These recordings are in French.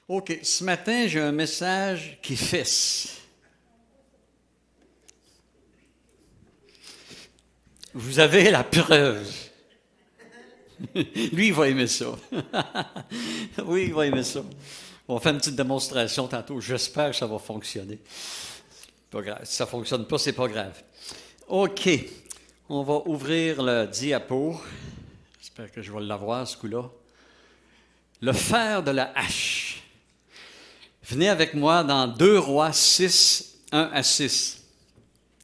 OK, ce matin, j'ai un message qui fesse. Vous avez la preuve. Lui, il va aimer ça. Oui, il va aimer ça. On va faire une petite démonstration tantôt. J'espère que ça va fonctionner. Pas grave. Si ça ne fonctionne pas, c'est pas grave. OK. On va ouvrir le diapo. J'espère que je vais l'avoir, ce coup-là. Le fer de la hache. Venez avec moi dans 2 Rois 6, 1 à 6.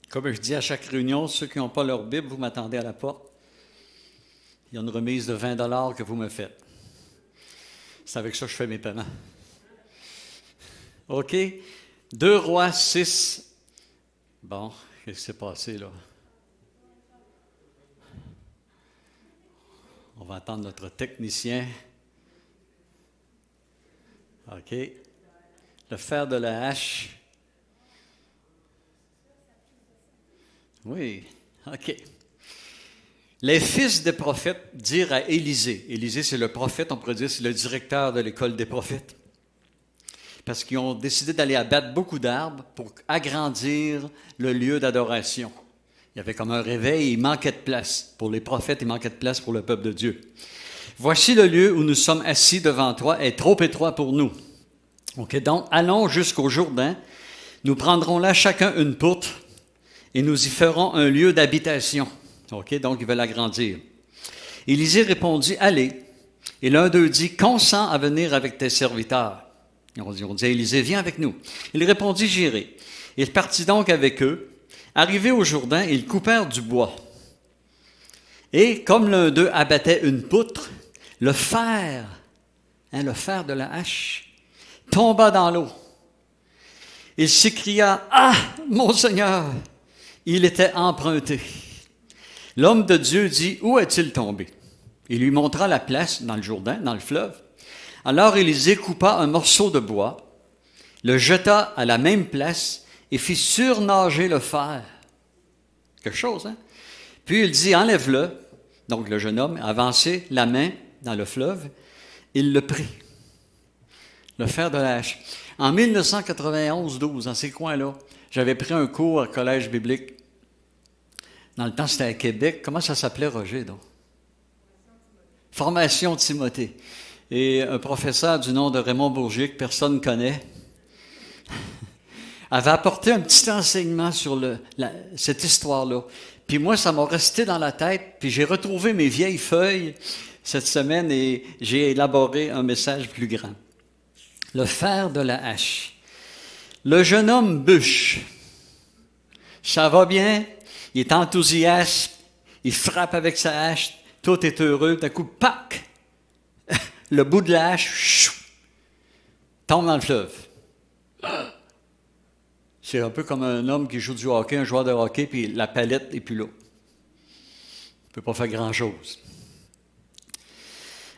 Comme je dis à chaque réunion, ceux qui n'ont pas leur Bible, vous m'attendez à la porte. Il y a une remise de 20 $ que vous me faites. C'est avec ça que je fais mes paiements. OK? 2 Rois 6. Bon, qu'est-ce qui s'est passé là? On va attendre notre technicien. OK. Le fer de la hache. Oui, OK. Les fils des prophètes dirent à Élisée. Élisée, c'est le prophète, on pourrait dire, c'est le directeur de l'école des prophètes. Parce qu'ils ont décidé d'aller abattre beaucoup d'arbres pour agrandir le lieu d'adoration. Il y avait comme un réveil, il manquait de place. Pour les prophètes, il manquait de place pour le peuple de Dieu. Voici le lieu où nous sommes assis devant toi est trop étroit pour nous. OK, donc allons jusqu'au Jourdain. Nous prendrons là chacun une poutre et nous y ferons un lieu d'habitation. OK, donc ils veulent agrandir. Élisée répondit, allez. Et l'un d'eux dit, consens à venir avec tes serviteurs. Et on dit à Élisée, viens avec nous. Il répondit, j'irai. Il partit donc avec eux. Arrivés au Jourdain, ils coupèrent du bois. Et comme l'un d'eux abattait une poutre, le fer de la hache, tomba dans l'eau. Il s'écria, ah, mon Seigneur, il était emprunté. L'homme de Dieu dit, où est-il tombé? Il lui montra la place dans le Jourdain, dans le fleuve. Alors Élisée coupa un morceau de bois, le jeta à la même place et fit surnager le fer. Quelque chose, hein? Puis il dit, enlève-le. Donc le jeune homme avançait la main dans le fleuve. Il le prit. Le fer de la hache. En 1991-12, dans ces coins-là, j'avais pris un cours au collège biblique. Dans le temps, c'était à Québec. Comment ça s'appelait, Roger, donc? Formation Timothée. Et un professeur du nom de Raymond Bourgier, que personne ne connaît, avait apporté un petit enseignement sur cette histoire-là. Puis moi, ça m'a resté dans la tête, puis j'ai retrouvé mes vieilles feuilles cette semaine et j'ai élaboré un message plus grand. Le fer de la hache. Le jeune homme bûche. Ça va bien? Il est enthousiaste, il frappe avec sa hache, tout est heureux, d'un coup, pac! Le bout de la hache, tombe dans le fleuve. C'est un peu comme un homme qui joue du hockey, un joueur de hockey, puis la palette n'est plus là. Il ne peut pas faire grand-chose.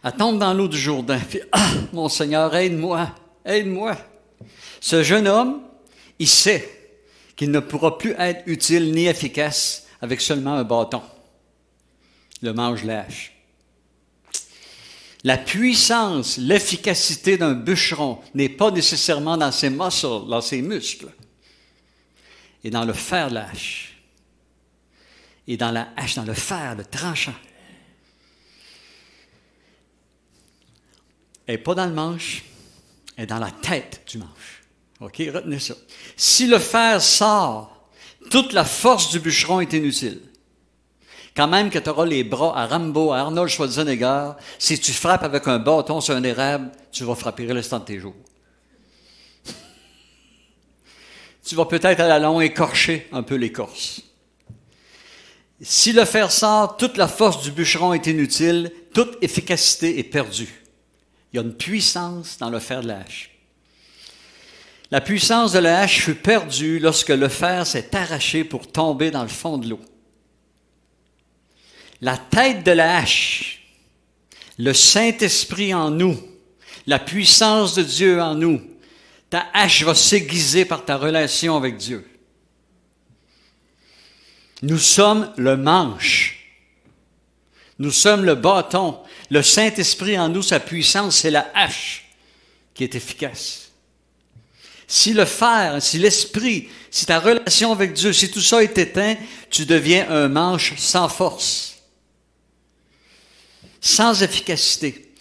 Elle tombe dans l'eau du Jourdain, puis « Ah, mon Seigneur, aide-moi, aide-moi! » Ce jeune homme, il sait qu'il ne pourra plus être utile ni efficace avec seulement un bâton. Le manche-lâche. La puissance, l'efficacité d'un bûcheron n'est pas nécessairement dans ses muscles, dans ses muscles, et dans le fer de la hache. Et dans la hache, dans le fer, le tranchant. Elle n'est pas dans le manche, elle est dans la tête du manche. OK, retenez ça. Si le fer sort, toute la force du bûcheron est inutile. Quand même que tu auras les bras à Rambo, à Arnold Schwarzenegger, si tu frappes avec un bâton sur un érable, tu vas frapper le restant de tes jours. Tu vas peut-être à la longue écorcher un peu l'écorce. Si le fer sort, toute la force du bûcheron est inutile, toute efficacité est perdue. Il y a une puissance dans le fer de la hache. La puissance de la hache fut perdue lorsque le fer s'est arraché pour tomber dans le fond de l'eau. La tête de la hache, le Saint-Esprit en nous, la puissance de Dieu en nous, ta hache va s'aiguiser par ta relation avec Dieu. Nous sommes le manche. Nous sommes le bâton. Le Saint-Esprit en nous, sa puissance, c'est la hache. qui est efficace. Si le fer, si l'esprit, si ta relation avec Dieu, si tout ça est éteint, tu deviens un manche sans force, sans efficacité,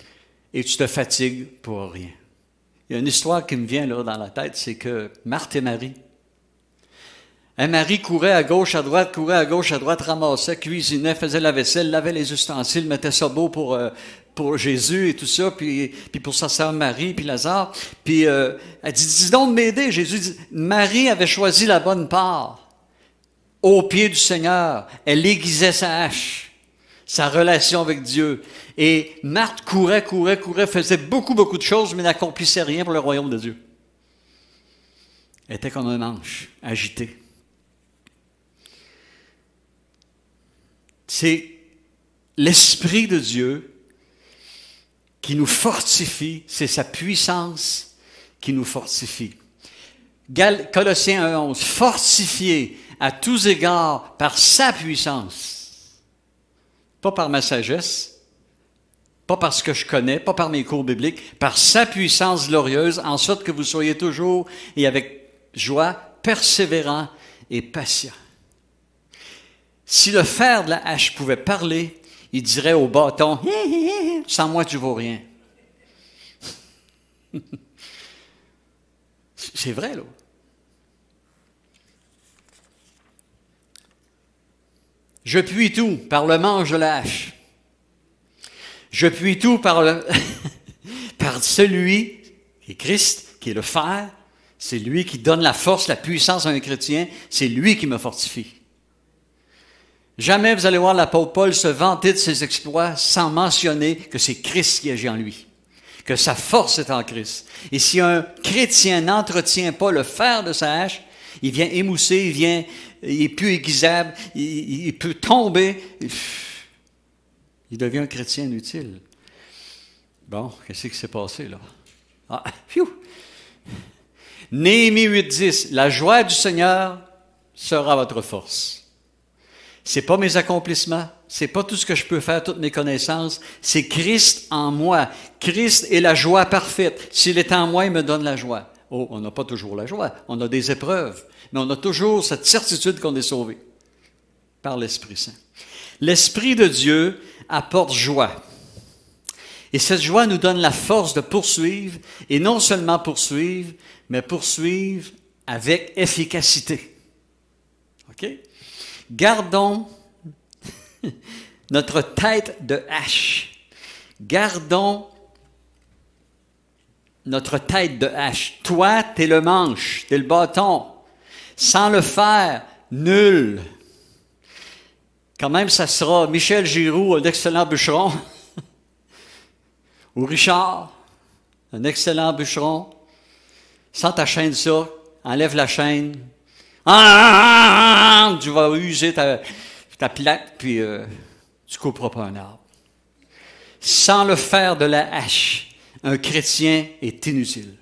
et tu te fatigues pour rien. Il y a une histoire qui me vient là dans la tête, c'est que Marthe et Marie, Marie courait à gauche, à droite, ramassait, cuisinait, faisait la vaisselle, lavait les ustensiles, mettait ça beau pour Jésus et tout ça, puis pour sa sœur Marie, puis Lazare. Puis elle dit, dis donc de m'aider. Jésus dit, Marie avait choisi la bonne part, au pied du Seigneur. Elle aiguisait sa hache, sa relation avec Dieu. Et Marthe courait, faisait beaucoup de choses, mais n'accomplissait rien pour le royaume de Dieu. Elle était comme un manche, agitée. C'est l'Esprit de Dieu qui nous fortifie, c'est sa puissance qui nous fortifie. Colossiens 1:11, fortifié à tous égards par sa puissance, pas par ma sagesse, pas parce que je connais, pas par mes cours bibliques, par sa puissance glorieuse, en sorte que vous soyez toujours et avec joie, persévérants et patients. Si le fer de la hache pouvait parler, il dirait au bâton, « Sans moi, tu ne vaux rien. » C'est vrai, là. Je puis tout par le manche de la hache. Je puis tout par celui qui est Christ, qui est le fer. C'est lui qui donne la force, la puissance à un chrétien. C'est lui qui me fortifie. Jamais vous allez voir l'apôtre Paul se vanter de ses exploits sans mentionner que c'est Christ qui agit en lui, que sa force est en Christ. Et si un chrétien n'entretient pas le fer de sa hache, il vient émousser, il est plus aiguisable, il peut tomber. Il devient un chrétien inutile. Bon, qu'est-ce qui s'est passé là? Ah, pfiou! Néhémie 8:10, la joie du Seigneur sera votre force. C'est pas mes accomplissements, c'est pas tout ce que je peux faire, toutes mes connaissances, c'est Christ en moi. Christ est la joie parfaite. S'il est en moi, il me donne la joie. Oh, on n'a pas toujours la joie, on a des épreuves, mais on a toujours cette certitude qu'on est sauvé par l'Esprit Saint. L'Esprit de Dieu apporte joie. Et cette joie nous donne la force de poursuivre, et non seulement poursuivre, mais poursuivre avec efficacité. OK? Gardons notre tête de hache. Gardons notre tête de hache. Toi, t'es le manche, t'es le bâton. Sans le fer, nul. Quand même, ça sera Michel Giroux, un excellent bûcheron, ou Richard, un excellent bûcheron. Sans ta chaîne ça, enlève la chaîne. Tu vas user ta plaque, puis tu couperas pas un arbre. Sans le fer de la hache, un chrétien est inutile.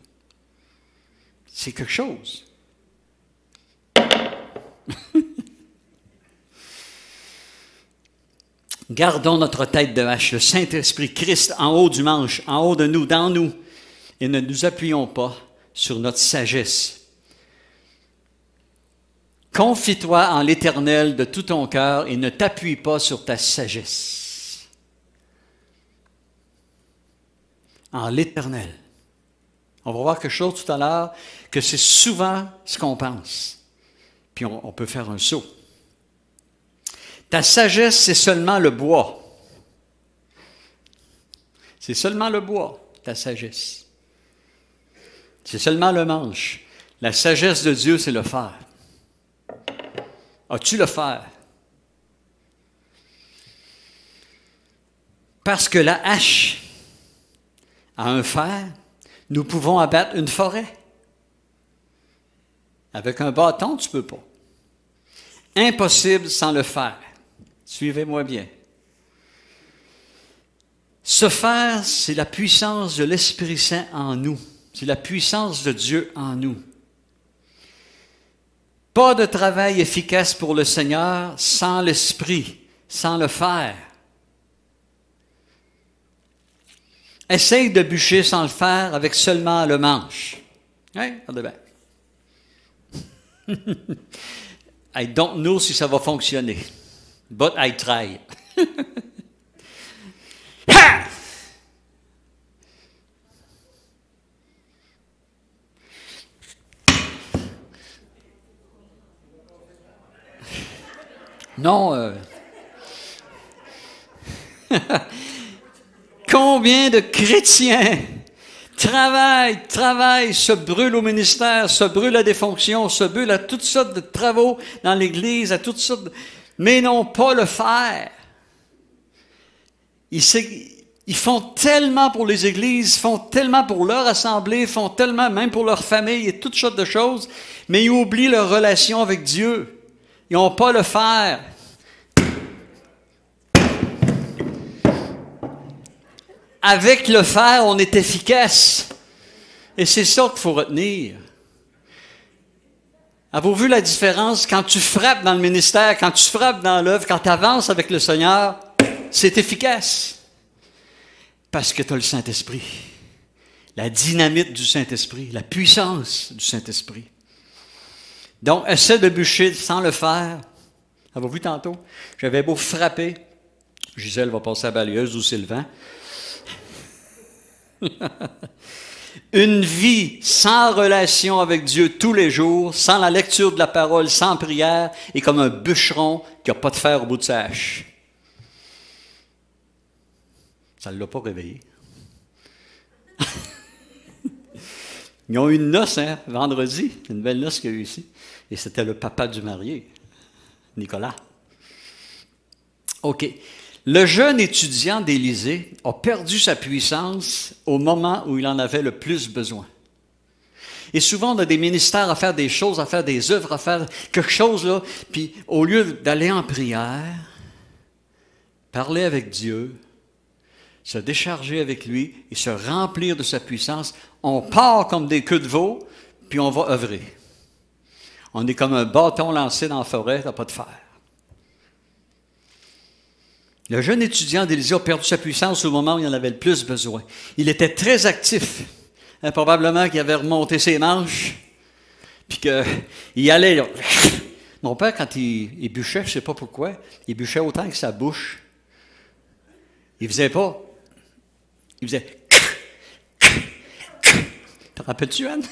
C'est quelque chose. Gardons notre tête de hache, le Saint-Esprit, Christ en haut du manche, en haut de nous, dans nous, et ne nous appuyons pas sur notre sagesse. Confie-toi en l'Éternel de tout ton cœur et ne t'appuie pas sur ta sagesse. En l'Éternel. On va voir quelque chose tout à l'heure, que c'est souvent ce qu'on pense. Puis on peut faire un saut. Ta sagesse, c'est seulement le bois. C'est seulement le bois, ta sagesse. C'est seulement le manche. La sagesse de Dieu, c'est le fer. As-tu le fer? Parce que la hache a un fer, nous pouvons abattre une forêt. Avec un bâton, tu ne peux pas. Impossible sans le fer. Suivez-moi bien. Ce fer, c'est la puissance de l'Esprit Saint en nous. C'est la puissance de Dieu en nous. Pas de travail efficace pour le Seigneur sans l'Esprit, sans le fer. essaye de bûcher sans le faire avec seulement le manche. Hein? Regardez bien. I don't know si ça va fonctionner, but I try. Ha! Non. Combien de chrétiens travaillent, se brûlent au ministère, se brûlent à des fonctions, se brûlent à toutes sortes de travaux dans l'Église, à toutes sortes mais n'ont pas le faire. Ils font tellement pour les églises, font tellement pour leur assemblée, font tellement même pour leur famille et toutes sortes de choses, mais ils oublient leur relation avec Dieu. Ils n'ont pas le faire. Avec le faire, on est efficace. Et c'est ça qu'il faut retenir. Avez-vous vu la différence quand tu frappes dans le ministère, quand tu frappes dans l'œuvre, quand tu avances avec le Seigneur, c'est efficace. Parce que tu as le Saint-Esprit. La dynamite du Saint-Esprit, la puissance du Saint-Esprit. Donc, essaie de bûcher sans le faire. Avez-vous vu tantôt? J'avais beau frapper. Gisèle va passer à la balayeuse ou Sylvain. Une vie sans relation avec Dieu tous les jours, sans la lecture de la parole, sans prière, est comme un bûcheron qui n'a pas de fer au bout de sa hache. Ça ne l'a pas réveillé. Ils ont eu une noce, vendredi, une belle noce qu'il y a eu ici. Et c'était le papa du marié, Nicolas. OK. Le jeune étudiant d'Élysée a perdu sa puissance au moment où il en avait le plus besoin. Et souvent, on a des ministères à faire des choses, à faire des œuvres, à faire quelque chose, là, puis au lieu d'aller en prière, parler avec Dieu, se décharger avec lui et se remplir de sa puissance, on part comme des queues de veau, puis on va œuvrer. On est comme un bâton lancé dans la forêt, t'as pas de fer. Le jeune étudiant d'Élysée a perdu sa puissance au moment où il en avait le plus besoin. Il était très actif. Probablement qu'il avait remonté ses manches, puis qu'il allait là. Mon père, quand il bûchait, je ne sais pas pourquoi, il bûchait autant que sa bouche. Il faisait pas. Il faisait. Te rappelles-tu, Anne?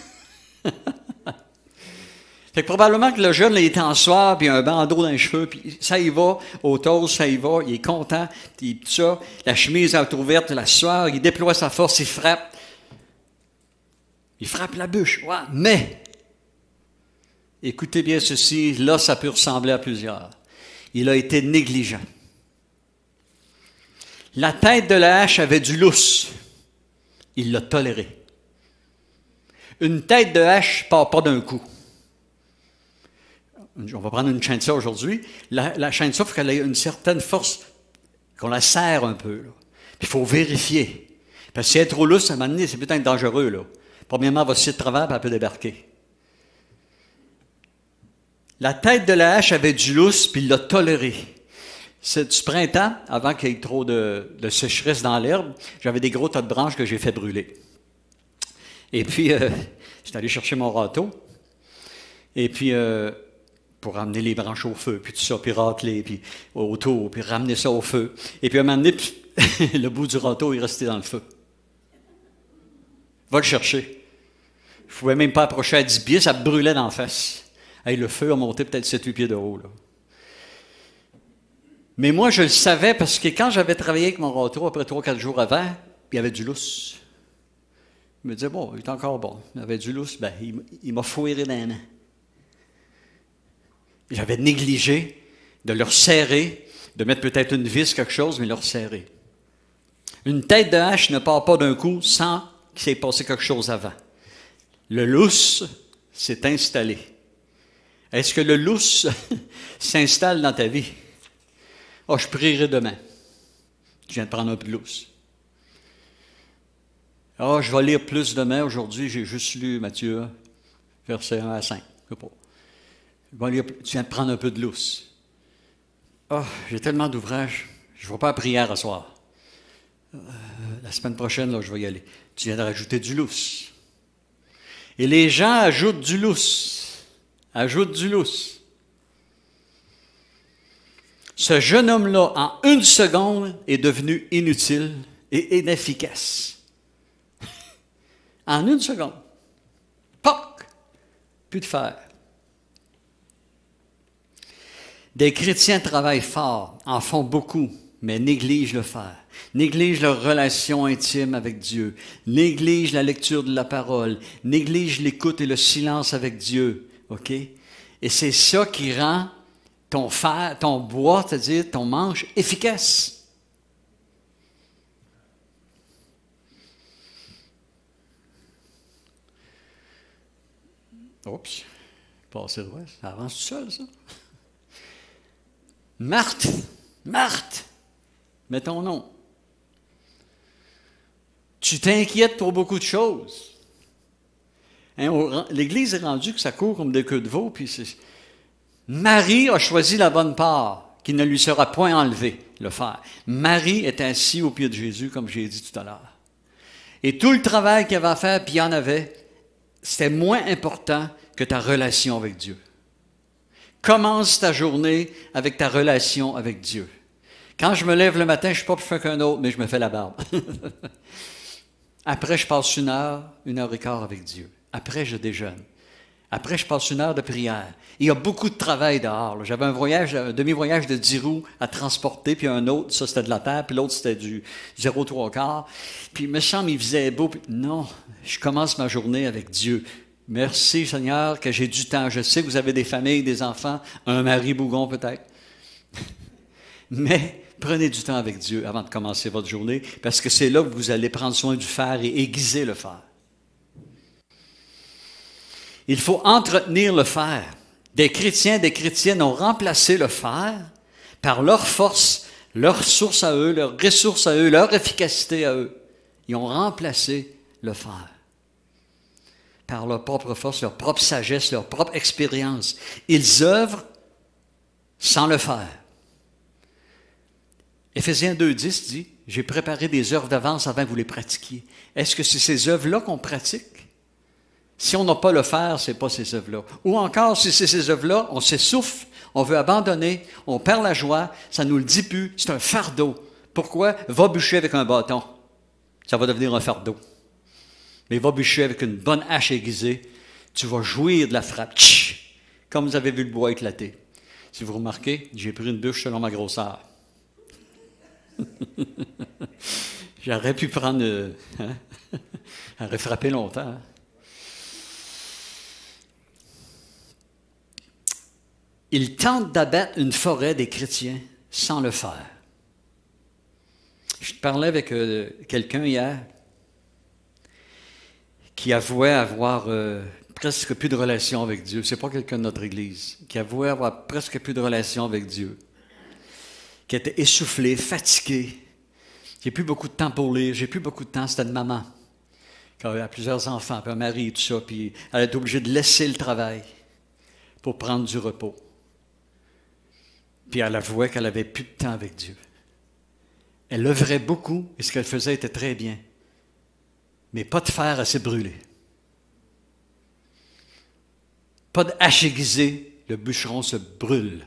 Fait que probablement que le jeune, là, il était en soir, puis un bandeau dans les cheveux, puis ça y va, au toast, ça y va, il est content, puis tout ça, la chemise est ouverte, la sueur, il déploie sa force, il frappe. Il frappe la bûche, ouais, mais, écoutez bien ceci, là, ça peut ressembler à plusieurs. Il a été négligent. La tête de la hache avait du lousse. Il l'a toléré. Une tête de hache part pas d'un coup. On va prendre une chaîne de ça aujourd'hui. La chaîne de ça, il faut qu'elle ait une certaine force, qu'on la serre un peu. Il faut vérifier. Parce que si elle est trop lousse, à un moment donné, c'est peut-être dangereux. Là. Premièrement, elle va se de travers, puis elle peut débarquer. La tête de la hache avait du lousse, puis il l'a toléré. C'est du printemps, avant qu'il y ait trop de sécheresse dans l'herbe, j'avais des gros tas de branches que j'ai fait brûler. Et puis, j'étais allé chercher mon râteau. Et puis, pour ramener les branches au feu, puis tout ça, puis racler, puis autour, puis ramener ça au feu. Et puis à un moment donné, le bout du râteau est resté dans le feu. Va le chercher. Je ne pouvais même pas approcher à 10 pieds, ça me brûlait d'en face. Hey, le feu a monté peut-être 7-8 pieds de haut. Là. Mais moi, je le savais parce que quand j'avais travaillé avec mon râteau, après 3-4 jours avant, il y avait du lousse. Je me disais, bon, il est encore bon. Il y avait du lousse, ben, il m'a fouéré dans les mains. J'avais négligé de leur serrer, de mettre peut-être une vis, quelque chose, mais leur serrer. Une tête de hache ne part pas d'un coup sans qu'il s'est passé quelque chose avant. Le lousse s'est installé. Est-ce que le lousse s'installe dans ta vie? Oh, je prierai demain. Je viens de prendre un peu de lousse. Oh, je vais lire plus demain. Aujourd'hui, j'ai juste lu Matthieu, versets 1 à 5. Je sais pas. Tu viens de prendre un peu de lousse. Oh, j'ai tellement d'ouvrages. Je ne vais pas à prière ce soir. La semaine prochaine, là, je vais y aller. Tu viens de rajouter du lousse. Et les gens ajoutent du lousse. Ajoutent du lousse. Ce jeune homme-là, en une seconde, est devenu inutile et inefficace. En une seconde. Poc! Plus de fer. Des chrétiens travaillent fort, en font beaucoup, mais négligent le faire. Négligent leur relation intime avec Dieu. Négligent la lecture de la parole. Négligent l'écoute et le silence avec Dieu. OK? Et c'est ça qui rend ton fer, ton bois, c'est-à-dire ton manche, efficace. Oups, passé droit, ça avance tout seul, ça. Marthe, Marthe, mets ton nom. Tu t'inquiètes pour beaucoup de choses. Hein, l'Église est rendue que ça court comme des queues de veau, puis Marie a choisi la bonne part, qui ne lui sera point enlevée, le fer. Marie est assise au pied de Jésus, comme j'ai dit tout à l'heure. Et tout le travail qu'il y avait à faire, puis il y en avait, c'était moins important que ta relation avec Dieu. Commence ta journée avec ta relation avec Dieu. Quand je me lève le matin, je ne suis pas plus fin qu'un autre, mais je me fais la barbe. Après, je passe 1 heure et quart avec Dieu. Après, je déjeune. Après, je passe 1 heure de prière. Il y a beaucoup de travail dehors, là. J'avais un demi-voyage de 10 roues à transporter, puis un autre, ça c'était de la terre, puis l'autre c'était du 0,3 quart. Puis il me semble, il faisait beau. Puis, non, je commence ma journée avec Dieu. Merci Seigneur que j'ai du temps. Je sais que vous avez des familles, des enfants, un mari bougon peut-être. Mais prenez du temps avec Dieu avant de commencer votre journée, parce que c'est là que vous allez prendre soin du fer et aiguiser le fer. Il faut entretenir le fer. Des chrétiens, des chrétiennes ont remplacé le fer par leur force, leur source à eux, leur ressource à eux, leur efficacité à eux. Ils ont remplacé le fer par leur propre force, leur propre sagesse, leur propre expérience. Ils œuvrent sans le fer. Éphésiens 2,10 dit, « J'ai préparé des œuvres d'avance avant que vous les pratiquiez. » Est-ce que c'est ces œuvres-là qu'on pratique? Si on n'a pas le faire, ce n'est pas ces œuvres-là. Ou encore, si c'est ces œuvres-là, on s'essouffle, on veut abandonner, on perd la joie, ça ne nous le dit plus, c'est un fardeau. Pourquoi? Va bûcher avec un bâton. Ça va devenir un fardeau. Mais va bûcher avec une bonne hache aiguisée, tu vas jouir de la frappe. Tch! Comme vous avez vu le bois éclater. Si vous remarquez, j'ai pris une bûche selon ma grosseur. J'aurais pu prendre... j'aurais frappé longtemps. Hein? Ils tentent d'abattre une forêt des chrétiens sans le faire. Je parlais avec quelqu'un hier qui avouait avoir presque plus de relation avec Dieu. Ce n'est pas quelqu'un de notre Église. Qui avouait avoir presque plus de relation avec Dieu. Qui était essoufflé, fatigué. J'ai plus beaucoup de temps pour lire. J'ai plus beaucoup de temps. C'était une maman qui avait plusieurs enfants, puis un mari et tout ça. Puis elle était obligée de laisser le travail pour prendre du repos. Puis elle avouait qu'elle n'avait plus de temps avec Dieu. Elle œuvrait beaucoup et ce qu'elle faisait était très bien. Mais pas de fer assez brûlé. Pas de hache aiguisée, le bûcheron se brûle,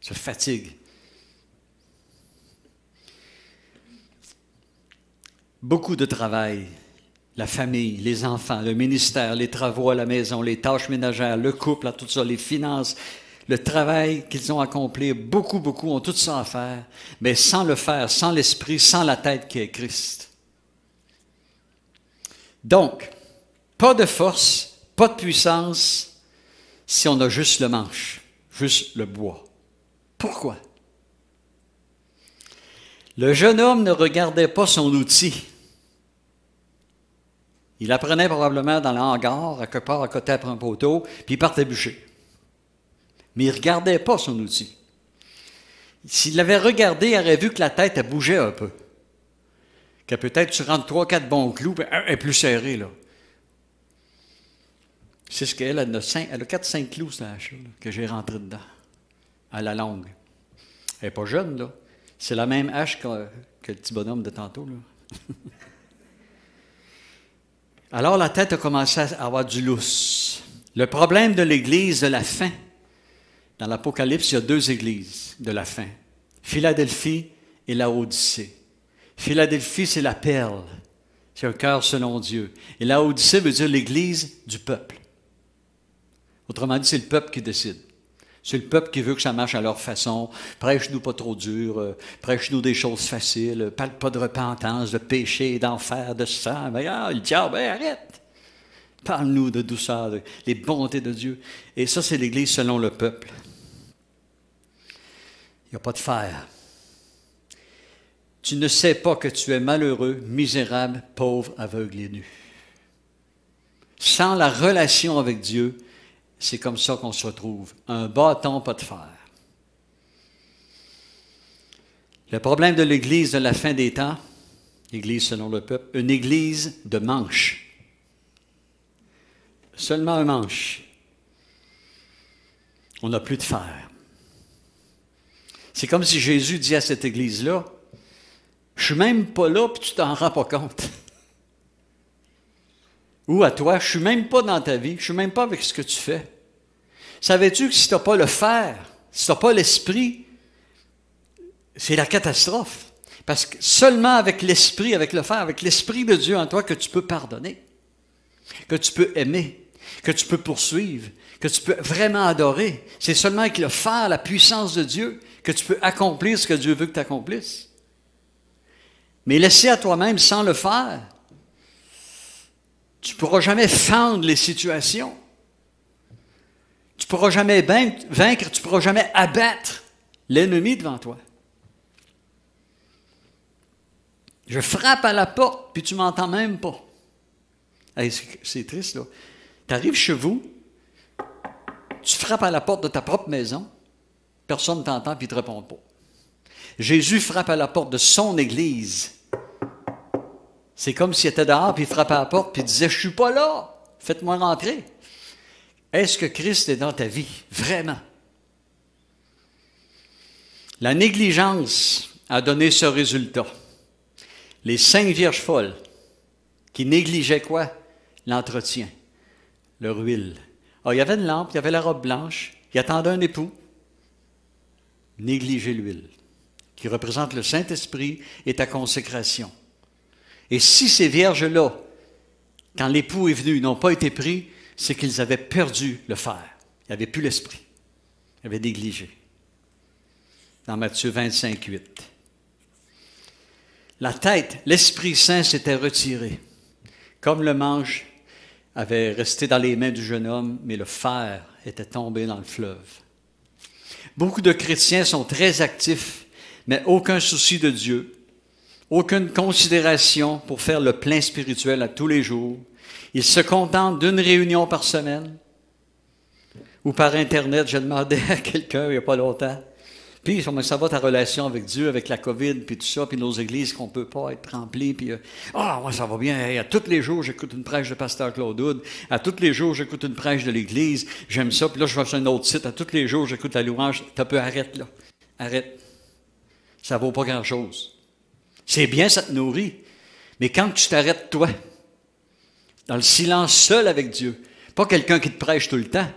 se fatigue. Beaucoup de travail, la famille, les enfants, le ministère, les travaux à la maison, les tâches ménagères, le couple, tout ça, les finances, le travail qu'ils ont accompli, beaucoup ont tout ça à faire, mais sans le faire, sans l'esprit, sans la tête qui est Christ. Donc, pas de force, pas de puissance, si on a juste le manche, juste le bois. Pourquoi? Le jeune homme ne regardait pas son outil. Il la prenait probablement dans le hangar, à quelque part à côté après un poteau, puis il partait bûcher. Mais il ne regardait pas son outil. S'il l'avait regardé, il aurait vu que la tête, elle bougeait un peu. Que peut-être tu rentres 3-4 bons clous, puis elle est plus serrée, là. C'est ce qu'elle a, elle a 4-5 clous, cette hache, que j'ai rentré dedans, à la longue. Elle n'est pas jeune, là. C'est la même hache que le petit bonhomme de tantôt, là. Alors la tête a commencé à avoir du lousse. Le problème de l'Église de la fin, dans l'Apocalypse, il y a 2 églises de la fin. Philadelphie et Laodicée. Philadelphie, c'est la perle. C'est un cœur selon Dieu. Et Laodicée veut dire l'Église du peuple. Autrement dit, c'est le peuple qui décide. C'est le peuple qui veut que ça marche à leur façon. Prêche-nous pas trop dur, prêche-nous des choses faciles, parle pas de repentance, de péché, d'enfer, de sang. Mais le diable, arrête! Parle-nous de douceur, les bontés de Dieu. Et ça, c'est l'Église selon le peuple. Il n'y a pas de fer. Tu ne sais pas que tu es malheureux, misérable, pauvre, aveugle et nu. Sans la relation avec Dieu, c'est comme ça qu'on se retrouve. Un bâton, pas de fer. Le problème de l'Église de la fin des temps, l'Église selon le peuple, une Église de manche. Seulement un manche. On n'a plus de fer. C'est comme si Jésus dit à cette Église-là, « Je ne suis même pas là, puis tu t'en rends pas compte. » Ou à toi, « Je ne suis même pas dans ta vie, je ne suis même pas avec ce que tu fais. » Savais-tu que si tu n'as pas le fer, si tu n'as pas l'esprit, c'est la catastrophe. Parce que seulement avec l'esprit, avec le fer, avec l'esprit de Dieu en toi, que tu peux pardonner, que tu peux aimer, que tu peux poursuivre, que tu peux vraiment adorer. C'est seulement avec le fer, la puissance de Dieu, que tu peux accomplir ce que Dieu veut que tu accomplisses. Mais laisser à toi-même sans le faire, tu ne pourras jamais fendre les situations. Tu ne pourras jamais vaincre, tu ne pourras jamais abattre l'ennemi devant toi. Je frappe à la porte, puis tu ne m'entends même pas. Hey, c'est triste, là. Tu arrives chez vous, tu frappes à la porte de ta propre maison, personne ne t'entend, puis il ne te répond pas. Jésus frappe à la porte de son Église. C'est comme s'il était dehors, puis il frappait à la porte, puis il disait, « Je ne suis pas là, faites-moi rentrer. » Est-ce que Christ est dans ta vie? Vraiment? La négligence a donné ce résultat. Les 5 vierges folles qui négligeaient quoi? L'entretien, leur huile. Alors, il y avait une lampe, il y avait la robe blanche, il attendait un époux. Négliger l'huile, qui représente le Saint-Esprit et ta consécration. Et si ces vierges-là, quand l'époux est venu, n'ont pas été pris, c'est qu'ils avaient perdu le fer. Ils n'avaient plus l'esprit. Ils avaient négligé. Dans Matthieu 25, 8. La tête, l'Esprit Saint s'était retiré. Comme le manche avait resté dans les mains du jeune homme, mais le fer était tombé dans le fleuve. Beaucoup de chrétiens sont très actifs, mais aucun souci de Dieu, aucune considération pour faire le plein spirituel à tous les jours. Ils se contentent d'une réunion par semaine ou par Internet. J'ai demandé à quelqu'un il n'y a pas longtemps, puis comment ça va ta relation avec Dieu, avec la COVID, puis tout ça, puis nos églises qu'on ne peut pas être remplies, puis moi ça va bien, hey, à tous les jours j'écoute une prêche de pasteur Claude Houd, à tous les jours j'écoute une prêche de l'église, j'aime ça, puis là je vais sur un autre site, à tous les jours j'écoute la louange, t'as peu, arrête là, arrête, ça vaut pas grand-chose. C'est bien, ça te nourrit, mais quand tu t'arrêtes toi, dans le silence seul avec Dieu, pas quelqu'un qui te prêche tout le temps,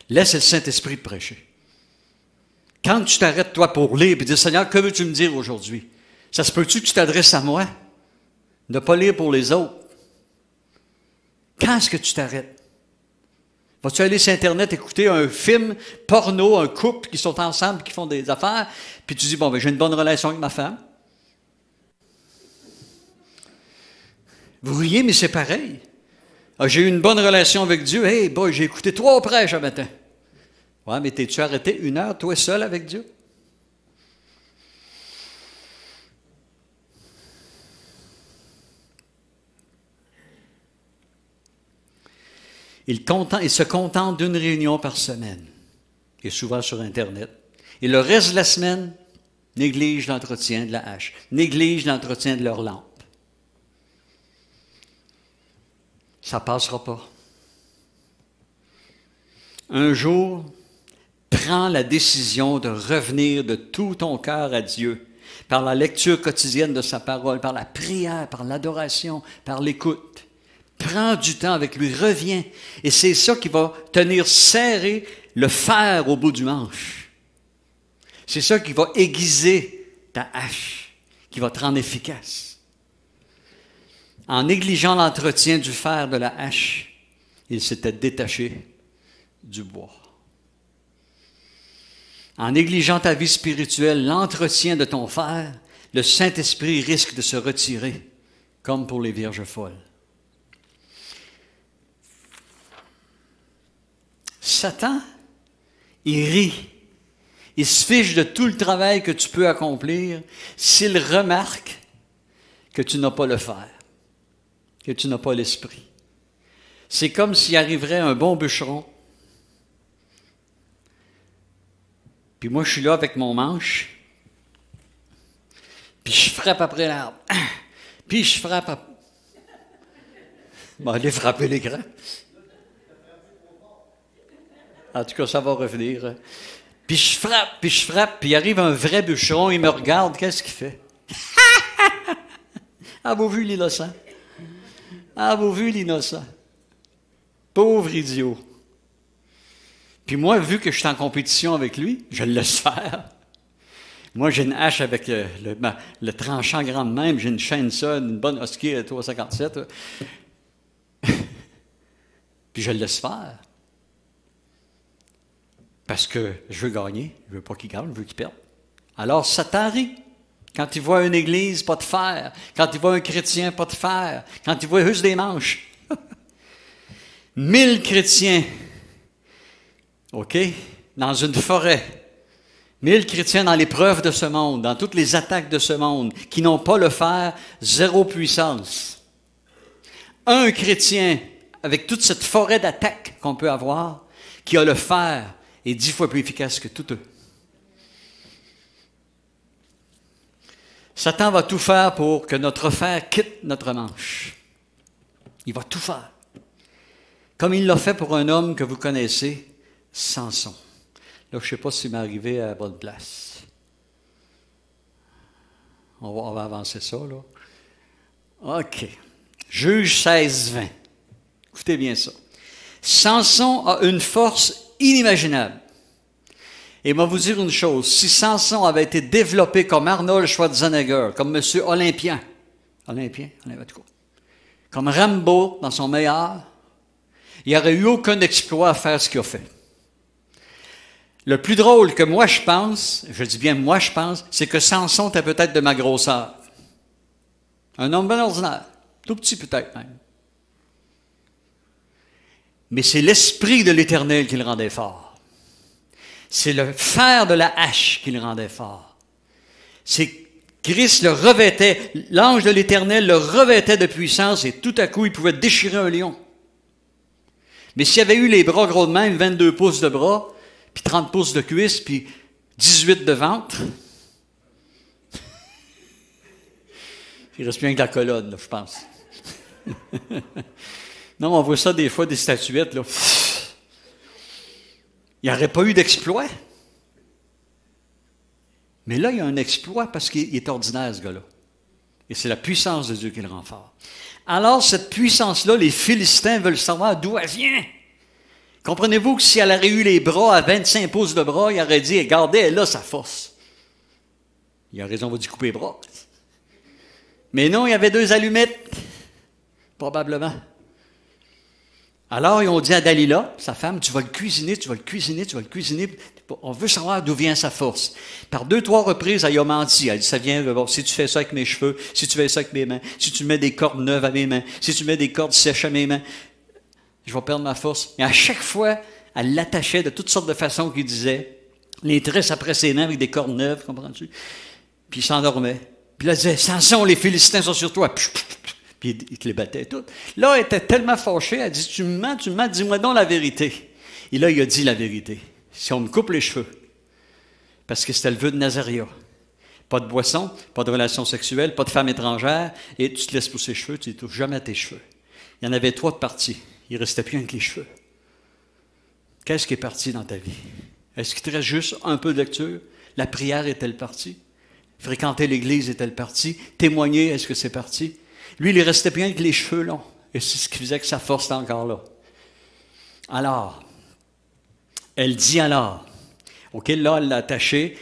laisse le Saint-Esprit te prêcher. Quand tu t'arrêtes, toi, pour lire et dire, Seigneur, que veux-tu me dire aujourd'hui? Ça se peut-tu que tu t'adresses à moi? Ne pas lire pour les autres. Quand est-ce que tu t'arrêtes? Vas-tu aller sur Internet écouter un film porno, un couple qui sont ensemble, qui font des affaires, puis tu dis, bon, ben, j'ai une bonne relation avec ma femme. Vous riez, mais c'est pareil. Ah, j'ai eu une bonne relation avec Dieu. Hey, boy, j'ai écouté 3 prêches un matin. Ouais, mais t'es-tu arrêté 1 heure, toi, seul avec Dieu? Il se contente d'une réunion par semaine, et souvent sur Internet. Et le reste de la semaine, néglige l'entretien de la hache, néglige l'entretien de leur lampe. Ça ne passera pas. Un jour, prends la décision de revenir de tout ton cœur à Dieu, par la lecture quotidienne de sa parole, par la prière, par l'adoration, par l'écoute. Prends du temps avec lui, reviens. Et c'est ça qui va tenir serré le fer au bout du manche. C'est ça qui va aiguiser ta hache, qui va te rendre efficace. En négligeant l'entretien du fer de la hache, il s'était détaché du bois. En négligeant ta vie spirituelle, l'entretien de ton fer, le Saint-Esprit risque de se retirer, comme pour les vierges folles. Satan, il rit. Il se fiche de tout le travail que tu peux accomplir s'il remarque que tu n'as pas le fer, que tu n'as pas l'esprit. C'est comme s'il arriverait un bon bûcheron. Puis moi, je suis là avec mon manche, puis je frappe après l'arbre. Puis je frappe après... Bon, aller frapper l'écran. En tout cas, ça va revenir. Puis je frappe, puis il arrive un vrai bûcheron, il me regarde, qu'est-ce qu'il fait? Avez-vous vu l'innocent? Avez-vous vu l'innocent? Pauvre idiot. Puis moi, vu que je suis en compétition avec lui, je le laisse faire. Moi, j'ai une hache avec le tranchant grand de même, j'ai une chaîne ça, une bonne Husky à 357. Puis je le laisse faire. Parce que je veux gagner, je veux pas qu'il gagne, je veux qu'il perde. Alors Satan rit. Quand il voit une église, pas de fer. Quand il voit un chrétien, pas de fer. Quand il voit juste des manches. 1000 chrétiens, OK, dans une forêt. 1000 chrétiens dans l'épreuve de ce monde, dans toutes les attaques de ce monde, qui n'ont pas le fer, zéro puissance. Un chrétien, avec toute cette forêt d'attaques qu'on peut avoir, qui a le fer, est 10 fois plus efficace que tous eux. Satan va tout faire pour que notre fer quitte notre manche. Il va tout faire. Comme il l'a fait pour un homme que vous connaissez, Samson. Là, je ne sais pas s'il m'est arrivé à la bonne place. On va avancer ça, là. OK. Juge 16, 20. Écoutez bien ça. Samson a une force inimaginable. Et moi vous dire une chose, si Samson avait été développé comme Arnold Schwarzenegger, comme Monsieur Olympien, comme Rambo dans son meilleur, il n'y aurait eu aucun exploit à faire ce qu'il a fait. Le plus drôle que moi je pense, je dis bien moi je pense, c'est que Samson était peut-être de ma grosseur. Un homme bien ordinaire, tout petit peut-être même. Mais c'est l'esprit de l'Éternel qui le rendait fort. C'est le fer de la hache qui le rendait fort. C'est Christ le revêtait, l'ange de l'Éternel le revêtait de puissance et tout à coup il pouvait déchirer un lion. Mais s'il avait eu les bras gros de même, 22 pouces de bras, puis 30 pouces de cuisse, puis 18 de ventre, il reste bien que la colonne, là, je pense. Non, on voit ça des fois, des statuettes, là. Il n'y aurait pas eu d'exploit. Mais là, il y a un exploit parce qu'il est ordinaire, ce gars-là. Et c'est la puissance de Dieu qui le rend fort. Alors, cette puissance-là, les Philistins veulent savoir d'où elle vient. Comprenez-vous que si elle aurait eu les bras à 25 pouces de bras, il aurait dit, regardez, elle a sa force. Il a raison, on va lui couper les bras. Mais non, il y avait 2 allumettes, probablement. Alors, ils ont dit à Dalila, sa femme, tu vas le cuisiner, tu vas le cuisiner, tu vas le cuisiner. On veut savoir d'où vient sa force. Par 2-3 reprises, elle a menti. Elle dit, ça vient, bon, si tu fais ça avec mes cheveux, si tu fais ça avec mes mains, si tu mets des cordes neuves à mes mains, si tu mets des cordes sèches à mes mains, je vais perdre ma force. Et à chaque fois, elle l'attachait de toutes sortes de façons qu'il disait, les tresses après ses mains avec des cordes neuves, comprends-tu? Puis il s'endormait. Puis là, elle disait, Samson, les Philistins sont sur toi. Puis il te les battait toutes. Là, elle était tellement fâchée, elle dit, tu me mens, dis-moi donc la vérité. Et là, il a dit la vérité. Si on me coupe les cheveux, parce que c'était le vœu de Nazaria, pas de boisson, pas de relations sexuelles, pas de femme étrangère, et tu te laisses pousser les cheveux, tu ne touches jamais à tes cheveux. Il y en avait 3 de partis. Il ne restait plus qu'avec les cheveux. Qu'est-ce qui est parti dans ta vie? Est-ce qu'il te reste juste un peu de lecture? La prière est-elle partie? Fréquenter l'église est-elle partie? Témoigner, est-ce que c'est parti? Lui, il ne restait plus qu'avec les cheveux longs. Et c'est ce qui faisait que sa force était encore là. Alors, elle dit alors, OK, là, elle l'a attaché,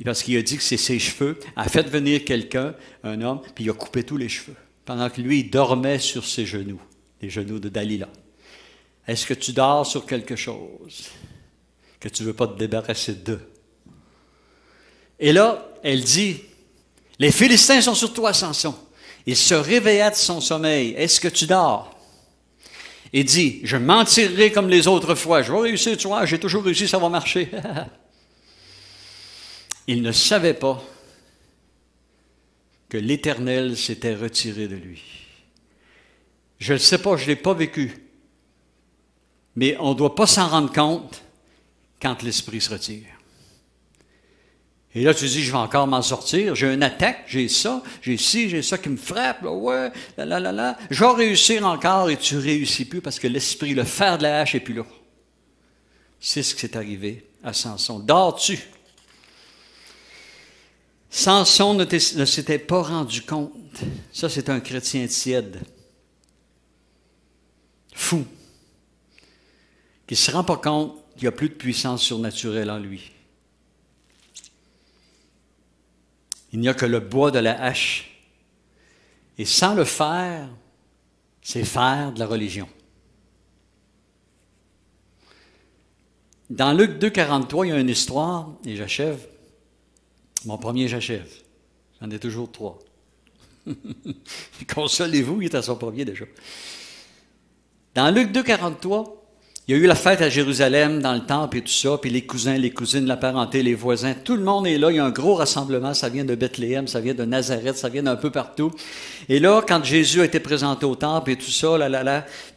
parce qu'il a dit que c'est ses cheveux. Elle a fait venir quelqu'un, un homme, puis il a coupé tous les cheveux. Pendant que lui, il dormait sur ses genoux, les genoux de Dalila. Est-ce que tu dors sur quelque chose que tu ne veux pas te débarrasser d'eux? Et là, elle dit, les Philistins sont sur toi, Samson. Il se réveilla de son sommeil. Est-ce que tu dors? Il dit, je m'en tirerai comme les autres fois. Je vais réussir, tu vois, j'ai toujours réussi, ça va marcher. Il ne savait pas que l'Éternel s'était retiré de lui. Je ne sais pas, je ne l'ai pas vécu. Mais on ne doit pas s'en rendre compte quand l'Esprit se retire. Et là, tu dis, je vais encore m'en sortir. J'ai une attaque, j'ai ça, j'ai ci, j'ai ça qui me frappe. Là, ouais, là. Je vais réussir encore et tu ne réussis plus parce que l'Esprit, le fer de la hache n'est plus là. C'est ce qui s'est arrivé à Samson. Dors-tu? Samson ne s'était pas rendu compte. Ça, c'est un chrétien tiède. Fou. Qui ne se rend pas compte qu'il n'y a plus de puissance surnaturelle en lui. Il n'y a que le bois de la hache. Et sans le fer, c'est faire de la religion. Dans Luc 2, 43, il y a une histoire, et j'achève. Mon premier, j'achève. J'en ai toujours 3. Consolez-vous, il est à son premier déjà. Dans Luc 2, 43, il y a eu la fête à Jérusalem, dans le temple et tout ça, puis les cousins, les cousines, la parenté, les voisins, tout le monde est là, il y a un gros rassemblement, ça vient de Bethléem, ça vient de Nazareth, ça vient d'un peu partout. Et là, quand Jésus a été présenté au temple et tout ça,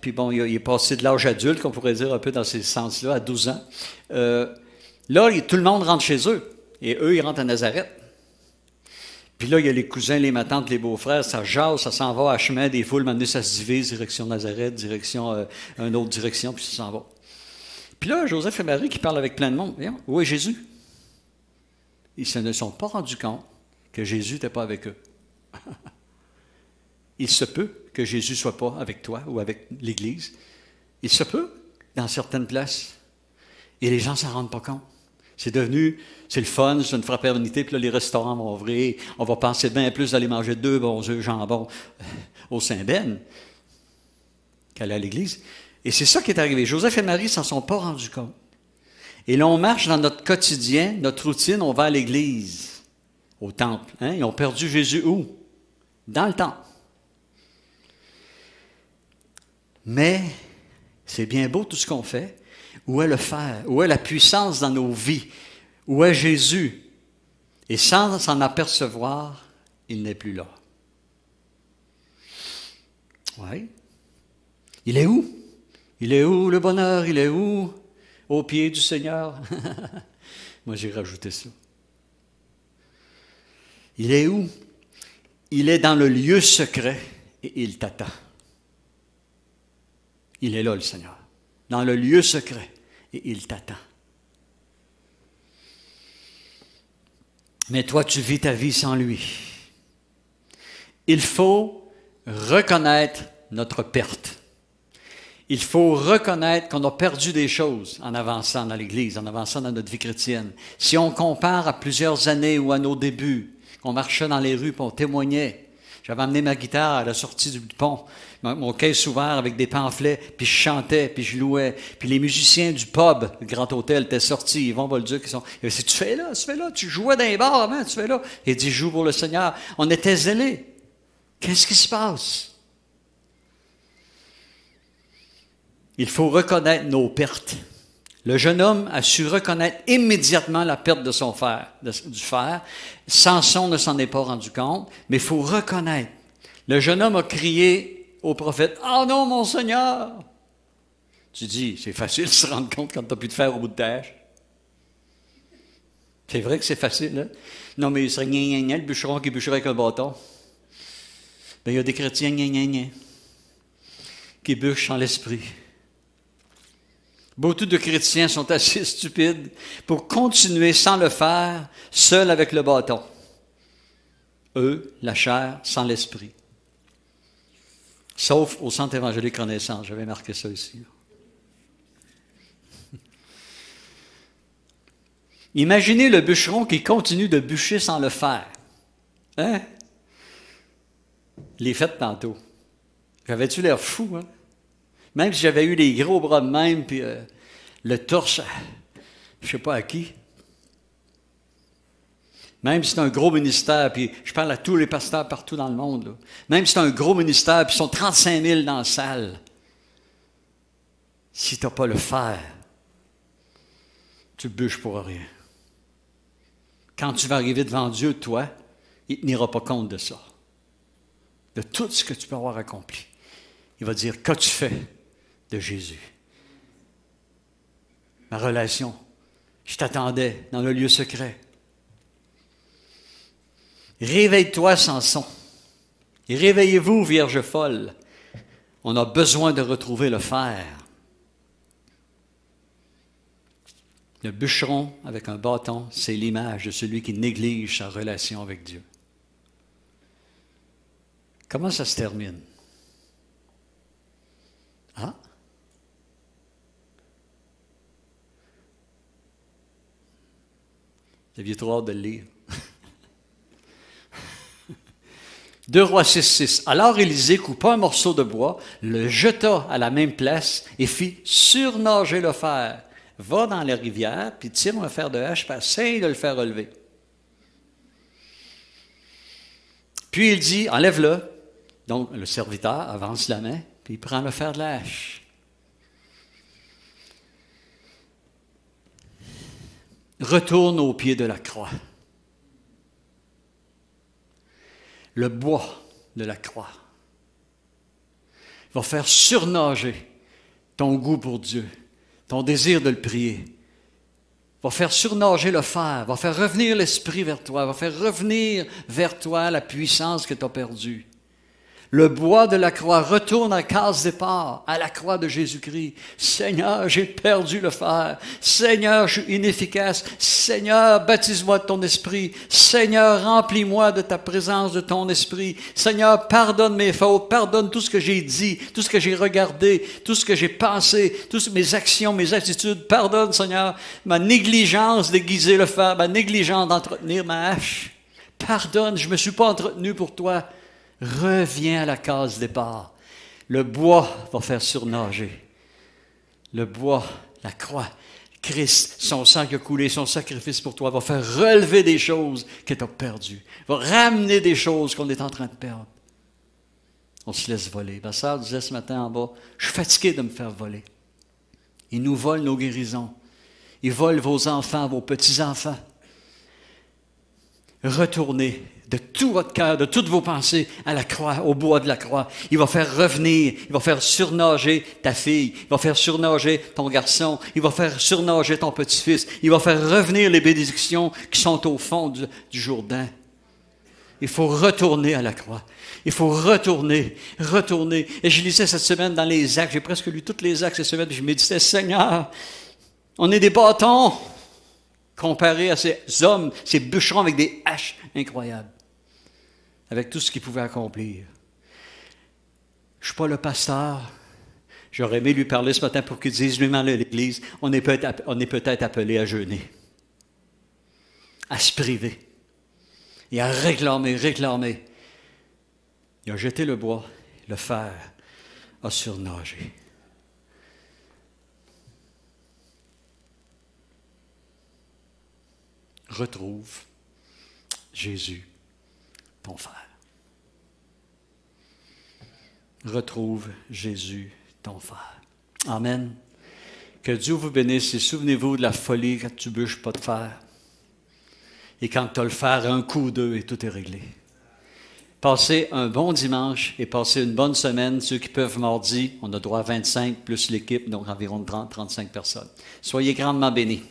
puis bon, il est passé de l'âge adulte, qu'on pourrait dire un peu dans ces sens-là, à 12 ans, là, tout le monde rentre chez eux, et eux, ils rentrent à Nazareth. Puis là, il y a les cousins, les matantes, les beaux-frères, ça jase, ça s'en va à chemin des foules, maintenant ça se divise, direction Nazareth, direction une autre direction, puis ça s'en va. Puis là, Joseph et Marie qui parlent avec plein de monde, voyons, où est Jésus? Ils ne se sont pas rendus compte que Jésus n'était pas avec eux. Il se peut que Jésus ne soit pas avec toi ou avec l'Église. Il se peut, dans certaines places. Et les gens ne s'en rendent pas compte. C'est le fun, c'est une fraternité, puis là, les restaurants vont ouvrir. On va penser bien plus d'aller manger 2 bons œufs jambon au Saint-Ben qu'aller à l'église. Et c'est ça qui est arrivé. Joseph et Marie ne s'en sont pas rendus compte. Et là, on marche dans notre quotidien, notre routine, on va à l'église, au temple. Hein? Ils ont perdu Jésus où? Dans le temple. Mais c'est bien beau tout ce qu'on fait. Où est le fer? Où est la puissance dans nos vies? Où est Jésus? Et sans s'en apercevoir, il n'est plus là. Oui. Il est où? Il est où le bonheur? Il est où? Au pied du Seigneur. Moi, j'ai rajouté ça. Il est où? Il est dans le lieu secret et il t'attend. Il est là, le Seigneur. Dans le lieu secret, et il t'attend. Mais toi, tu vis ta vie sans lui. Il faut reconnaître notre perte. Il faut reconnaître qu'on a perdu des choses en avançant dans l'Église, en avançant dans notre vie chrétienne. Si on compare à plusieurs années ou à nos débuts, qu'on marchait dans les rues et on témoignait, j'avais amené ma guitare à la sortie du pont, mon caisse ouvert avec des pamphlets, puis je chantais, puis je louais. Puis les musiciens du pub, le Grand Hôtel, étaient sortis. Yvon Bolduc, ils sont. Il dit, tu fais là, tu jouais dans les bars avant, tu fais là. Il dit, je joue pour le Seigneur. On était zélés. Qu'est-ce qui se passe? Il faut reconnaître nos pertes. Le jeune homme a su reconnaître immédiatement la perte de son fer, du fer. Samson ne s'en est pas rendu compte, mais il faut reconnaître. Le jeune homme a crié au prophète, « Ah non, mon Seigneur! » Tu dis, c'est facile de se rendre compte quand tu n'as plus de fer au bout de ta hache. C'est vrai que c'est facile, hein? Non, mais il serait gna, le bûcheron qui bûcherait avec un bâton. Ben, il y a des chrétiens gna, qui bûchent en l'esprit. Beaucoup de chrétiens sont assez stupides pour continuer sans le faire, seuls avec le bâton. Eux, la chair, sans l'esprit. Sauf au Centre évangélique Renaissance. J'avais marqué ça ici. Imaginez le bûcheron qui continue de bûcher sans le faire. Hein? Les fêtes tantôt. J'avais-tu l'air fou, hein? Même si j'avais eu les gros bras de même, puis le torse, je ne sais pas à qui. Même si c'est un gros ministère, puis je parle à tous les pasteurs partout dans le monde, là. Même si c'est un gros ministère, puis ils sont 35 000 dans la salle, si tu n'as pas le faire, tu bûches pour rien. Quand tu vas arriver devant Dieu, toi, il ne tenira pas compte de ça, de tout ce que tu peux avoir accompli. Il va dire, qu'as-tu fait de Jésus? Ma relation, je t'attendais dans le lieu secret. Réveille-toi, Samson. Et réveillez-vous, Vierge folle. On a besoin de retrouver le fer. Le bûcheron avec un bâton, c'est l'image de celui qui néglige sa relation avec Dieu. Comment ça se termine? Ah? Vous aviez trop hâte de le lire. 2 Rois 6. Alors Élisée coupa un morceau de bois, le jeta à la même place et fit surnager le fer. Va dans la rivière, puis tire un fer de hache, puis essaye de le faire relever. Puis il dit, enlève-le. Donc le serviteur avance la main, puis il prend le fer de la hache. Retourne au pied de la croix. Le bois de la croix va faire surnager ton goût pour Dieu, ton désir de le prier, va faire surnager le fer, va faire revenir l'esprit vers toi, va faire revenir vers toi la puissance que tu as perdue. Le bois de la croix retourne à case départ, à la croix de Jésus-Christ. Seigneur, j'ai perdu le fer. Seigneur, je suis inefficace. Seigneur, baptise-moi de ton esprit. Seigneur, remplis-moi de ta présence, de ton esprit. Seigneur, pardonne mes fautes, pardonne tout ce que j'ai dit, tout ce que j'ai regardé, tout ce que j'ai pensé, toutes mes actions, mes attitudes. Pardonne, Seigneur, ma négligence d'aiguiser le fer, ma négligence d'entretenir ma hache. Pardonne, je ne me suis pas entretenu pour toi. Reviens à la case départ. Le bois va faire surnager. Le bois, la croix, Christ, son sang qui a coulé, son sacrifice pour toi, va faire relever des choses que tu as perdues. Va ramener des choses qu'on est en train de perdre. On se laisse voler. Ma sœur disait ce matin en bas, je suis fatigué de me faire voler. Ils nous volent nos guérisons. Ils volent vos enfants, vos petits-enfants. Retournez de tout votre cœur, de toutes vos pensées à la croix, au bois de la croix. Il va faire revenir, il va faire surnager ta fille, il va faire surnager ton garçon, il va faire surnager ton petit-fils, il va faire revenir les bénédictions qui sont au fond du Jourdain. Il faut retourner à la croix. Il faut retourner. Et je lisais cette semaine dans les Actes, j'ai presque lu tous les Actes cette semaine, et je me disais, Seigneur, on est des bâtons comparés à ces hommes, ces bûcherons avec des haches incroyables, avec tout ce qu'ils pouvaient accomplir. Je ne suis pas le pasteur. J'aurais aimé lui parler ce matin pour qu'il dise lui-même à l'Église, on est peut-être appelé à jeûner, à se priver et à réclamer. Il a jeté le bois, le fer a surnagé. Retrouve Jésus, ton frère. Retrouve Jésus, ton frère. Amen. Que Dieu vous bénisse et souvenez-vous de la folie quand tu bûches pas de fer. Et quand tu as le fer, un coup, deux et tout est réglé. Passez un bon dimanche et passez une bonne semaine. Ceux qui peuvent mardi, on a droit à 25 plus l'équipe, donc environ 30-35 personnes. Soyez grandement bénis.